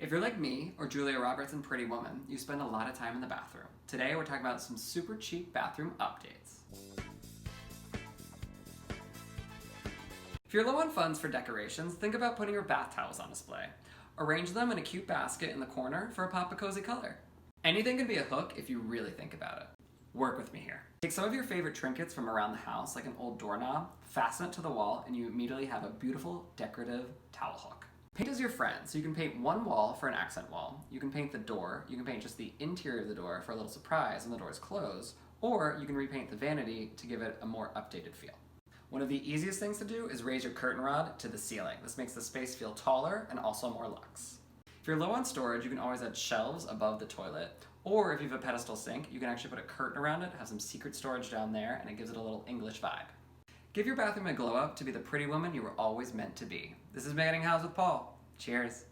If you're like me or Julia Roberts in Pretty Woman, you spend a lot of time in the bathroom. Today we're talking about some super cheap bathroom updates. If you're low on funds for decorations, think about putting your bath towels on display. Arrange them in a cute basket in the corner for a pop of cozy color. Anything can be a hook if you really think about it. Work with me here. Take some of your favorite trinkets from around the house, like an old doorknob, fasten it to the wall, and you immediately have a beautiful decorative towel hook. Paint as your friend, so you can paint one wall for an accent wall. You can paint the door, you can paint just the interior of the door for a little surprise when the door is closed, or you can repaint the vanity to give it a more updated feel. One of the easiest things to do is raise your curtain rod to the ceiling. This makes the space feel taller and also more luxe. If you're low on storage, you can always add shelves above the toilet, or if you have a pedestal sink, you can actually put a curtain around it, have some secret storage down there, and it gives it a little English vibe. Give your bathroom a glow up to be the pretty woman you were always meant to be. This is Manning House with Paul. Cheers.